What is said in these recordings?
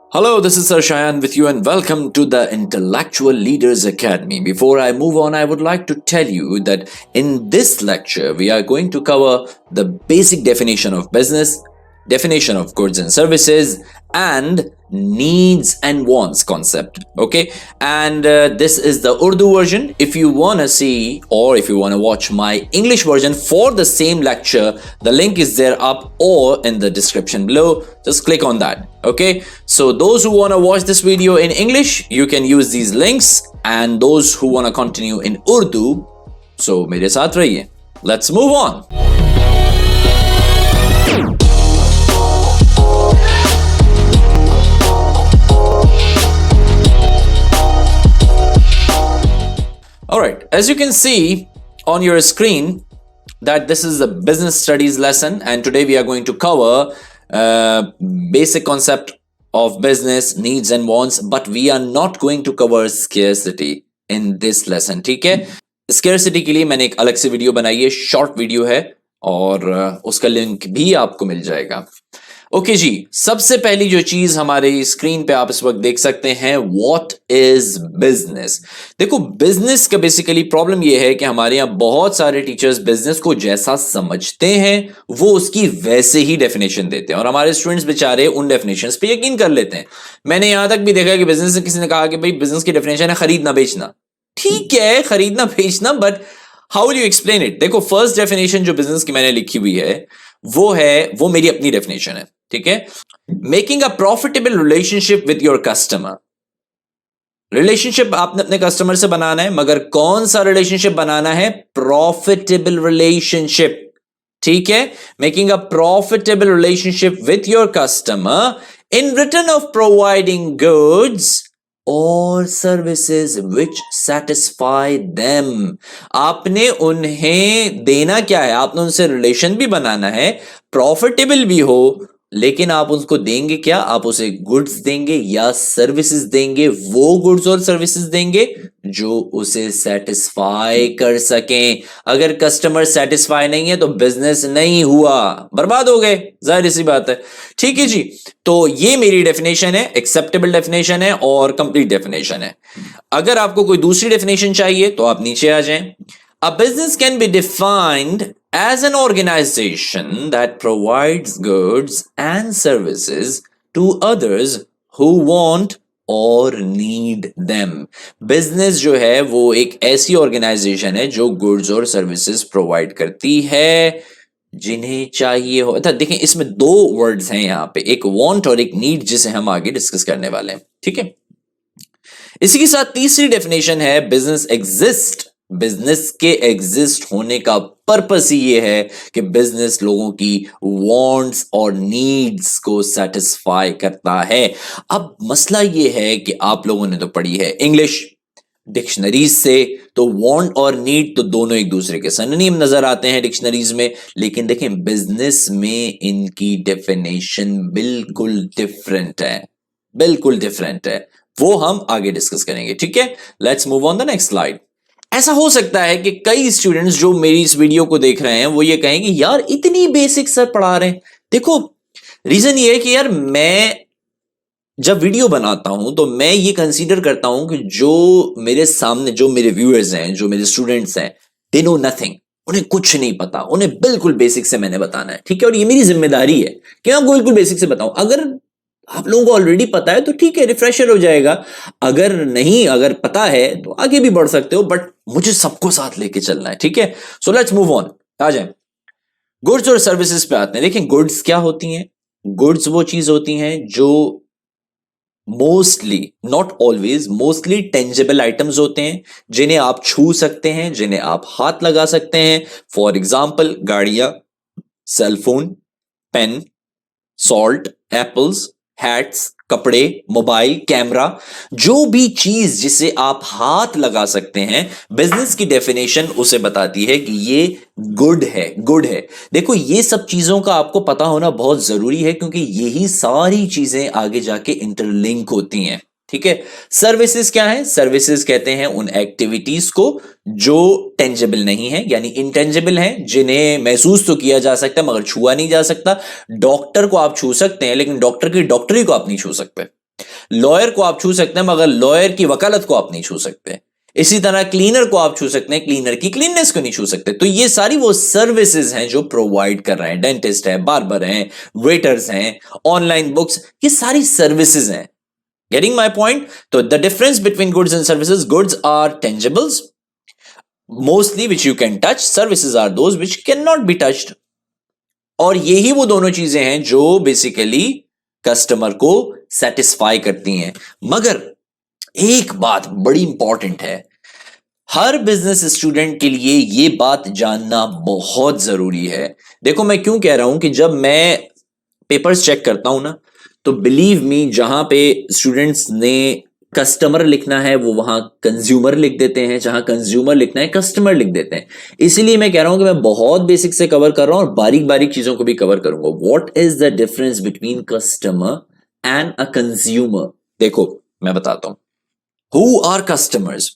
Hello, this is Sir Shayan with you and welcome to the Intellectual Leaders Academy. Before I move on, I would like to tell you that in this lecture, we are going to cover the basic definition of business, definition of goods and services, and needs and wants concept. Okay, and this is the Urdu version. If you want to see or if you want to watch my English version for the same lecture, the link is there up or in the description below. Just click on that. Okay, so those who want to watch this video in English, you can use these links, and those who want to continue in Urdu, so मेरे साथ रहिए. Let's move on. Alright, as you can see on your screen that this is a business studies lesson, and today we are going to cover basic concept of business, needs and wants, but we are not going to cover scarcity in this lesson. ठीक है, scarcity के लिए मैंने एक अलग से video बनाई है, शॉर्ट वीडियो है और उसका लिंक भी आपको मिल जाएगा. ओके जी, सबसे पहली जो चीज हमारे स्क्रीन पे आप इस वक्त देख सकते हैं, व्हाट इज बिजनेस. देखो, बिजनेस का बेसिकली प्रॉब्लम ये है कि हमारे यहाँ बहुत सारे टीचर्स बिजनेस को जैसा समझते हैं वो उसकी वैसे ही डेफिनेशन देते हैं और हमारे स्टूडेंट्स बेचारे उन डेफिनेशंस पे यकीन कर लेते हैं. मैंने यहां तक भी देखा कि बिजनेस से किसी ने कहा कि भाई बिजनेस की डेफिनेशन है खरीदना बेचना. ठीक है, खरीदना बेचना, but how will you explain it. देखो, फर्स्ट डेफिनेशन जो बिजनेस की मैंने लिखी हुई है वो मेरी अपनी डेफिनेशन है. ठीक है, making a profitable relationship with your customer. Relationship आपने अपने कस्टमर से बनाना है, मगर कौन सा रिलेशनशिप बनाना है? Profitable relationship. ठीक है, making a profitable relationship with your customer in return of providing goods और सर्विसेज विच सेटिस्फाई देम. आपने उन्हें देना क्या है? आपने उनसे रिलेशन भी बनाना है, प्रॉफिटेबल भी हो, लेकिन आप उसको देंगे क्या? आप उसे गुड्स देंगे या सर्विसेज देंगे? वो गुड्स और सर्विसेज देंगे जो उसे सेटिस्फाई कर सकें. अगर कस्टमर सेटिस्फाई नहीं है तो बिजनेस नहीं हुआ, बर्बाद हो गए, जाहिर सी बात है. ठीक है जी, तो ये मेरी डेफिनेशन है, एक्सेप्टेबल डेफिनेशन है और कंप्लीट डेफिनेशन है. अगर आपको कोई दूसरी डेफिनेशन चाहिए तो आप नीचे आ जाएं. A business can be defined as an organization that provides goods and services to others who want or need them. Business जो है वो एक ऐसी ऑर्गेनाइजेशन है जो गुड्स और सर्विसेज प्रोवाइड करती है जिन्हें चाहिए हो. देखें, इसमें दो वर्ड्स हैं यहाँ पे, एक want और एक need, जिसे हम आगे डिस्कस करने वाले हैं. ठीक है, इसी के साथ तीसरी डेफिनेशन है बिजनेस एग्जिस्ट. बिजनेस के एग्जिस्ट होने का पर्पस ही ये है कि बिजनेस लोगों की वांट्स और नीड्स को सेटिस्फाई करता है. अब मसला ये है कि आप लोगों ने तो पढ़ी है इंग्लिश डिक्शनरीज से, तो वांट और नीड तो दोनों एक दूसरे के सिनोनिम नजर आते हैं डिक्शनरीज में, लेकिन देखें बिजनेस में इनकी डेफिनेशन बिल्कुल डिफरेंट है, बिल्कुल डिफरेंट है. वो हम आगे डिस्कस करेंगे. ठीक है, let's move on the next slide. ऐसा हो सकता है कि कई स्टूडेंट्स जो मेरी इस वीडियो को देख रहे हैं वो ये कहें कि यार इतनी बेसिक सर पढ़ा रहे हैं. देखो, रीजन ये है कि यार मैं जब वीडियो बनाता हूं तो मैं ये कंसीडर करता हूं कि जो मेरे सामने, जो मेरे व्यूअर्स हैं, जो मेरे स्टूडेंट्स हैं, दे नो नथिंग, उन्हें कुछ नहीं पता, उन्हें बिल्कुल बेसिक से मैंने बताना है. ठीक है, और ये मेरी जिम्मेदारी है कि मैं आपको बिल्कुल बेसिक से बताऊं. अगर आप लोगों को ऑलरेडी पता है तो ठीक है, रिफ्रेशर हो जाएगा. अगर नहीं, अगर पता है तो आगे भी बढ़ सकते हो, बट मुझे सबको साथ लेके चलना है. ठीक है, सो लेट्स मूव ऑन. आ जाए गुड्स और सर्विसेज पे आते हैं. देखें, गुड्स क्या होती हैं? गुड्स वो चीज होती हैं जो mostly, not always, mostly tangible items होते हैं, जिन्हें आप छू सकते हैं, जिन्हें आप हाथ लगा सकते हैं. फॉर एग्जाम्पल, गाड़ियां, cellphone, pen, salt, apples, hats, कपड़े, मोबाइल, कैमरा, जो भी चीज जिसे आप हाथ लगा सकते हैं, बिजनेस की डेफिनेशन उसे बताती है कि ये गुड है, गुड है. देखो, ये सब चीजों का आपको पता होना बहुत जरूरी है क्योंकि यही सारी चीजें आगे जाके इंटरलिंक होती हैं. ठीक है, सर्विसेज क्या है? सर्विसेज कहते हैं उन एक्टिविटीज को जो टेंजिबल नहीं है, यानी इंटेंजिबल है, जिन्हें महसूस तो किया जा सकता है मगर छुआ नहीं जा सकता. डॉक्टर को आप छू सकते हैं लेकिन डॉक्टर की डॉक्टरी को आप नहीं छू सकते. लॉयर को आप छू सकते हैं मगर लॉयर की वकालत को आप नहीं छू सकते। इसी तरह क्लीनर को आप छू सकते हैं, क्लीनर की क्लीननेस को नहीं छू सकते। तो ये सारी वो सर्विसेज हैं जो प्रोवाइड कर रहे हैं, डेंटिस्ट है, बार्बर हैं, वेटर्स हैं, ऑनलाइन बुक्स, ये सारी सर्विसेज हैं। Getting my point? तो the difference between goods and services, goods are tangibles mostly which you can touch, services are those which can not be touched. और यही वो दोनों चीजें हैं जो बेसिकली कस्टमर को सेटिस्फाई करती हैं। मगर एक बात बड़ी इंपॉर्टेंट है, हर बिजनेस स्टूडेंट के लिए ये बात जानना बहुत जरूरी है। देखो मैं क्यों कह रहा हूं कि जब मैं पेपर्स चेक करता हूं ना, तो बिलीव मी, जहां पे स्टूडेंट्स ने कस्टमर लिखना है वो वहां कंज्यूमर लिख देते हैं, जहां कंज्यूमर लिखना है कस्टमर लिख देते हैं। इसीलिए मैं कह रहा हूं कि मैं बहुत बेसिक से कवर कर रहा हूं और बारीक बारीक चीजों को भी कवर करूंगा। What is the difference between customer and a consumer? देखो मैं बताता हूं। Who are customers?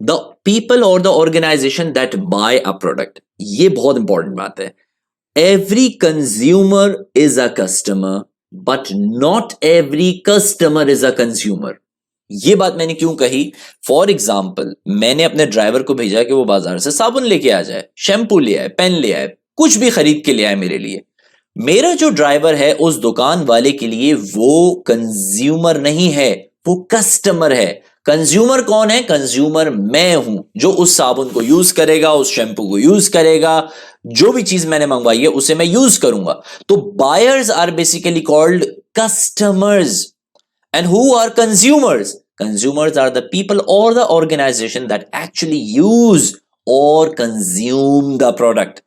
The people और the organisation that buy a product. ये बहुत इंपॉर्टेंट बात है। Every consumer is a customer but not every customer is a consumer. ये बात मैंने क्यों कही? फॉर एग्जाम्पल, मैंने अपने ड्राइवर को भेजा कि वो बाजार से साबुन लेके आ जाए, शैम्पू ले आए, पेन ले आए, कुछ भी खरीद के ले आए मेरे लिए। मेरा जो ड्राइवर है उस दुकान वाले के लिए वो कंज्यूमर नहीं है, वो कस्टमर है। कंज्यूमर कौन है? कंज्यूमर मैं हूं, जो उस साबुन को यूज करेगा, उस शैम्पू को यूज करेगा, जो भी चीज मैंने मंगवाई है उसे मैं यूज करूंगा। तो buyers are basically called customers. And who are consumers? Consumers are the people or the organization that actually use or consume the product.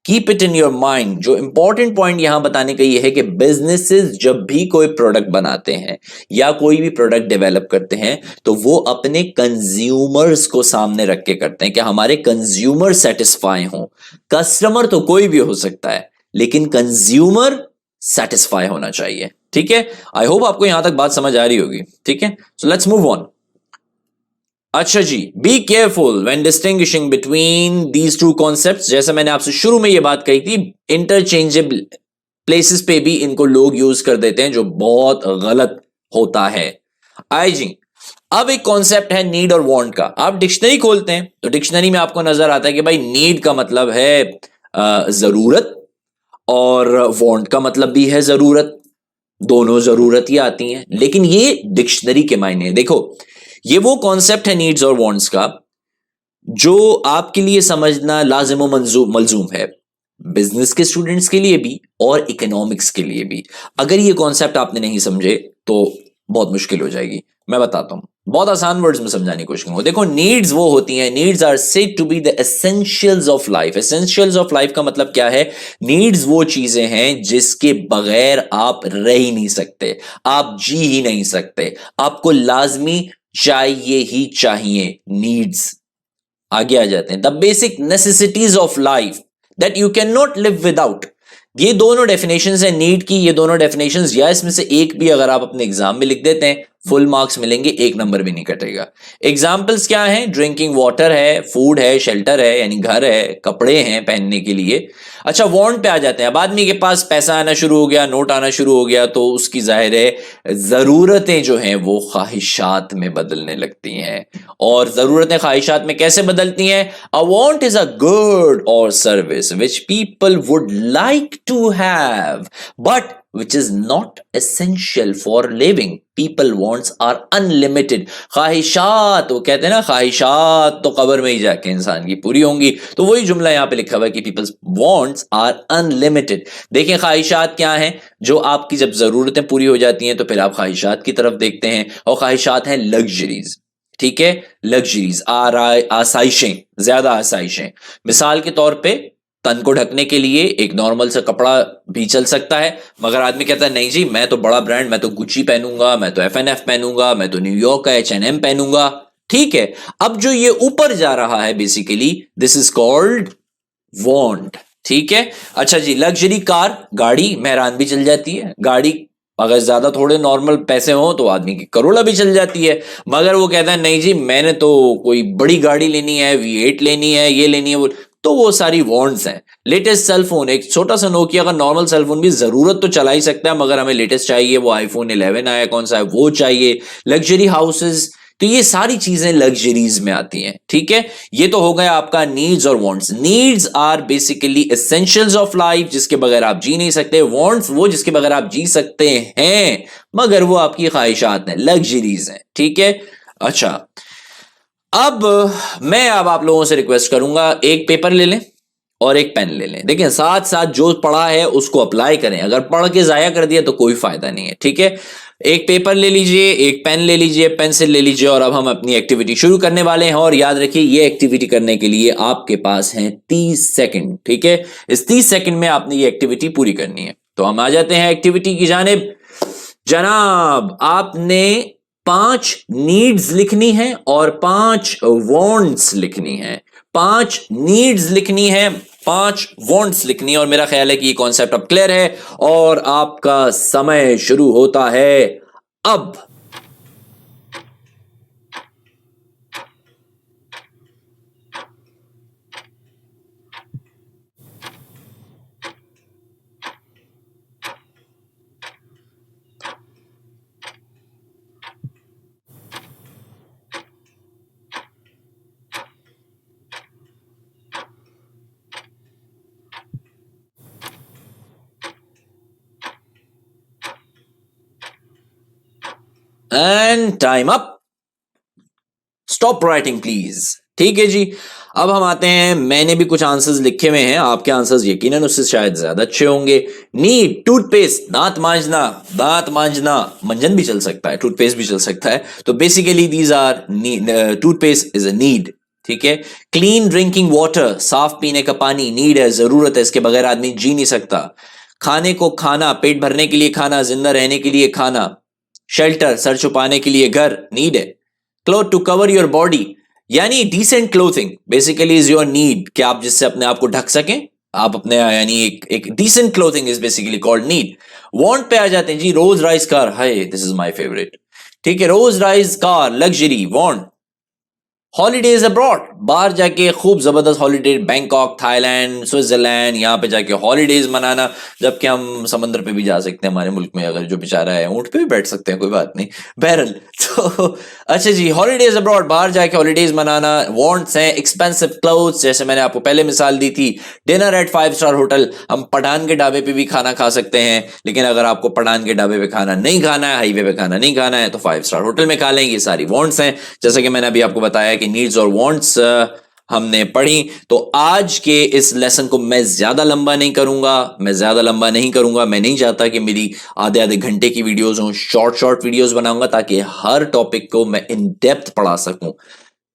Keep it in your mind. जो इंपॉर्टेंट पॉइंट यहां बताने का ये है कि businesses जब भी कोई प्रोडक्ट बनाते हैं या कोई भी प्रोडक्ट डेवलप करते हैं तो वो अपने कंज्यूमर्स को सामने रख के करते हैं कि हमारे कंज्यूमर सेटिस्फाई हों। कस्टमर तो कोई भी हो सकता है लेकिन कंज्यूमर सेटिस्फाई होना चाहिए। ठीक है, आई होप आपको यहां तक बात समझ आ रही होगी। ठीक है, सो लेट्स मूव ऑन। अच्छा जी, be careful when distinguishing between these two concepts. जैसे मैंने आपसे शुरू में ये बात कही थी, इंटरचेंजेबल प्लेसेस पे भी इनको लोग यूज कर देते हैं जो बहुत गलत होता है। आई जी, अब एक कॉन्सेप्ट है नीड और वांट का। आप डिक्शनरी खोलते हैं तो डिक्शनरी में आपको नजर आता है कि भाई नीड का मतलब है जरूरत और वांट का मतलब भी है जरूरत। दोनों जरूरत ही आती हैं, लेकिन ये डिक्शनरी के मायने। देखो, ये वो कॉन्सेप्ट है नीड्स और वांट्स का जो आपके लिए समझना लाजिम व मलजूम है, बिजनेस के स्टूडेंट्स के लिए भी और इकोनॉमिक्स के लिए भी। अगर ये कॉन्सेप्ट आपने नहीं समझे तो बहुत मुश्किल हो जाएगी। मैं बताता हूं, बहुत आसान वर्ड्स में समझाने की कोशिश करूंगा। देखो, नीड्स वो होती हैं, needs are said to be the essentials of life. Essentials of life का मतलब क्या है? नीड्स वो चीजें हैं जिसके बगैर आप रह ही नहीं सकते, आप जी ही नहीं सकते, आपको लाजमी चाहिए ही चाहिए। नीड्स आगे आ जाते हैं the basic necessities of life that you can not live without. ये दोनों डेफिनेशंस हैं नीड की। ये दोनों डेफिनेशंस या इसमें से एक भी अगर आप अपने एग्जाम में लिख देते हैं फुल मार्क्स मिलेंगे, एक नंबर भी नहीं कटेगा। एग्जाम्पल्स क्या हैं? ड्रिंकिंग वाटर है, फूड है, शेल्टर है यानी घर है, कपड़े हैं पहनने के लिए। अच्छा, वांट पे आ जाते हैं। अब आदमी के पास पैसा आना शुरू हो गया, नोट आना शुरू हो गया, तो उसकी जाहिर है जरूरतें जो हैं वो ख्वाहिशात में बदलने लगती हैं। और जरूरतें ख्वाहिशात में कैसे बदलती हैं? A want is a good और service which people would like to have but which is not essential for living. People wants are unlimited. ख्वाहिशात, वो कहते हैं ना, ख्वाहिशात तो कब्र में ही जाके इंसान की पूरी होंगी। तो वही जुमला यहां पे लिखा हुआ है कि people's wants are unlimited. देखिए ख्वाहिशात क्या हैं? जो आपकी जब जरूरतें पूरी हो जाती हैं तो फिर आप ख्वाहिशात की तरफ देखते हैं, और ख्वाहिशात हैं लग्जरीज। ठीक है, लग्जरीज, आसाइशें, ज्यादा आसाइशें। मिसाल के तौर पे तन को ढकने के लिए एक नॉर्मल सा कपड़ा भी चल सकता है, मगर आदमी कहता है नहीं जी, मैं तो बड़ा ब्रांड, मैं तो गुची पहनूंगा, मैं तो F&F पहनूंगा, मैं तो न्यूयॉर्क का H&M पहनूंगा। ठीक है, अब जो ये ऊपर जा रहा है basically this is called want. ठीक है, अच्छा जी, लग्जरी कार, गाड़ी मेहरान भी चल जाती है। गाड़ी अगर ज्यादा थोड़े नॉर्मल पैसे हो तो आदमी की करोड़ा भी चल जाती है, मगर वो कहता है नहीं जी, मैंने तो कोई बड़ी गाड़ी लेनी है, V8 लेनी है, ये लेनी है वो। तो वो सारी वांट्स हैं। लेटेस्ट सेलफोन, एक छोटा सा नोकिया का नॉर्मल सेलफोन भी जरूरत तो चला ही सकता है, मगर हमें लेटेस्ट चाहिए, वो आईफोन 11 आया कौन सा है वो चाहिए। लग्जरी हाउसेस, तो ये सारी चीजें लग्जरीज में आती हैं, ठीक है। ये तो हो गया आपका नीड्स और wants. Needs are basically essentials of life, जिसके बगैर आप जी नहीं सकते। वांट्स वो जिसके बगैर आप जी सकते हैं, मगर वो आपकी ख्वाहिशात हैं, लग्जरीज हैं, ठीक है। अच्छा, अब मैं आप लोगों से रिक्वेस्ट करूंगा, एक पेपर ले लें और एक पेन ले लें। देखिए, साथ साथ जो पढ़ा है उसको अप्लाई करें। अगर पढ़ के जाया कर दिया तो कोई फायदा नहीं है, ठीक है। एक पेपर ले लीजिए, एक पेन ले लीजिए, पेंसिल ले लीजिए, और अब हम अपनी एक्टिविटी शुरू करने वाले हैं। और याद रखिए, ये एक्टिविटी करने के लिए आपके पास हैं 30 सेकंड, ठीक है। इस 30 सेकंड में आपने ये एक्टिविटी पूरी करनी है। तो हम आ जाते हैं एक्टिविटी की जानिब। जनाब, आपने 5 नीड्स लिखनी है और 5 वांट्स लिखनी है। 5 नीड्स लिखनी है, 5 वांट्स लिखनी है, और मेरा ख्याल है कि ये कॉन्सेप्ट अब क्लियर है। और आपका समय शुरू होता है अब। And time up. Stop writing please, ठीक है जी। अब हम आते हैं, मैंने भी कुछ आंसर्स लिखे हुए हैं, आपके आंसर्स यकीनन उससे शायद ज्यादा अच्छे होंगे। नीड, टूथपेस्ट, दांत मांजना, दांत मांजना, मंजन भी चल सकता है, टूथपेस्ट भी चल सकता है। तो basically these are, toothpaste is a need, ठीक है। क्लीन ड्रिंकिंग वाटर, साफ पीने का पानी, नीड है, जरूरत है, इसके बगैर आदमी जी नहीं सकता। खाने को खाना, पेट भरने के लिए खाना, जिंदा रहने के लिए खाना। शेल्टर, सर छुपाने के लिए घर, नीड है। Cloth, to cover your body, यानी decent clothing basically is your need, कि आप जिससे अपने आप को ढक सकें, आप अपने, यानी एक decent clothing is basically called need. Want पे आ जाते हैं जी, Rolls Royce car, hi this is my favourite, ठीक है। Rolls Royce car, luxury, want. Holidays abroad, बाहर जाके खूब जबरदस्त हॉलीडे, बैंकॉक, थाईलैंड, स्विट्जरलैंड, यहाँ पे जाके हॉलीडेज मनाना, जबकि हम समंदर पे भी जा सकते हैं हमारे मुल्क में, अगर जो बेचारा है ऊंट पे भी बैठ सकते हैं, कोई बात नहीं, बहरल। तो अच्छा जी, हॉलीडेज अब्रॉड, बाहर जाके हॉलीडेज मनाना। वांट्स हैं एक्सपेंसिव क्लोथ्स, जैसे मैंने आपको पहले मिसाल दी थी, डिनर एट 5 स्टार होटल, हम पठान के ढाबे पे भी खाना खा सकते हैं, लेकिन अगर आपको पठान के ढाबे पे खाना नहीं खाना है, हाईवे पे खाना नहीं खाना है, तो 5 स्टार होटल में खा लेंगे। ये सारी वांट्स हैं, जैसा कि मैंने अभी आपको बताया कि नीड्स और वांट्स हमने पढ़ी। तो आज के इस लेसन को मैं ज्यादा लंबा नहीं करूंगा, मैं नहीं चाहता कि मेरी आधे आधे घंटे की वीडियोस हों, शॉर्ट वीडियोस बनाऊंगा, ताकि हर टॉपिक को मैं इन डेप्थ पढ़ा सकूं।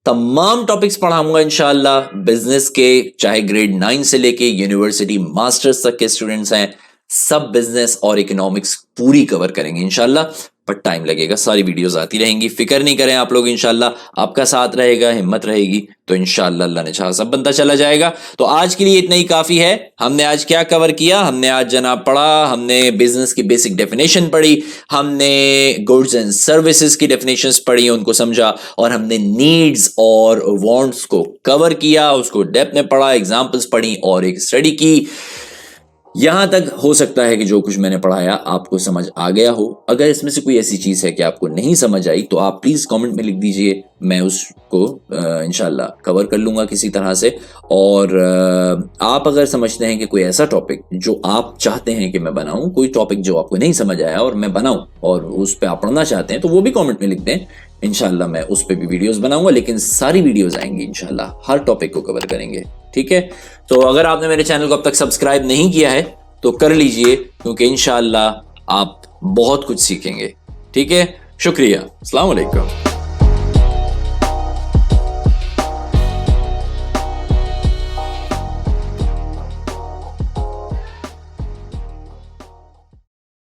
तमाम टॉपिक्स पढ़ाऊंगा इंशाल्लाह, बिजनेस के, चाहे ग्रेड 9 से लेके यूनिवर्सिटी मास्टर्स तक के स्टूडेंट्स हैं, सब बिजनेस और इकोनॉमिक्स पूरी कवर करेंगे इंशाल्लाह। पर टाइम लगेगा, सारी वीडियोस आती रहेंगी, फिक्र नहीं करें आप लोग, इंशाल्लाह आपका साथ रहेगा, हिम्मत रहेगी तो इंशाल्लाह अल्लाह ने चाहा सब बनता चला जाएगा। तो आज के लिए इतना ही काफी है। हमने आज क्या कवर किया? हमने आज जनाब पढ़ा, हमने बिजनेस की बेसिक डेफिनेशन पढ़ी, हमने गुड्स एंड सर्विसेज की डेफिनेशंस पढ़ी, उनको समझा, और हमने नीड्स और वांट्स को कवर किया, उसको डेप्थ में पढ़ा, एग्जांपल्स पढ़ी और एक स्टडी की। यहां तक हो सकता है कि जो कुछ मैंने पढ़ाया आपको समझ आ गया हो। अगर इसमें से कोई ऐसी चीज है कि आपको नहीं समझ आई तो आप प्लीज कमेंट में लिख दीजिए, मैं उसको इंशाल्लाह कवर कर लूंगा किसी तरह से। और आप अगर समझते हैं कि कोई ऐसा टॉपिक जो आप चाहते हैं कि मैं बनाऊं, कोई टॉपिक जो आपको नहीं समझ आया और मैं बनाऊं और उस पर आप पढ़ना चाहते हैं, तो वो भी कमेंट में लिख दें, इंशाल्लाह मैं उस पर भी वीडियोस बनाऊंगा। लेकिन सारी वीडियोस आएंगी इंशाल्लाह, हर टॉपिक को कवर करेंगे, ठीक है। तो अगर आपने मेरे चैनल को अब तक सब्सक्राइब नहीं किया है तो कर लीजिए, क्योंकि इंशाल्लाह आप बहुत कुछ सीखेंगे, ठीक है। शुक्रिया, अस्सलाम वालेकुम।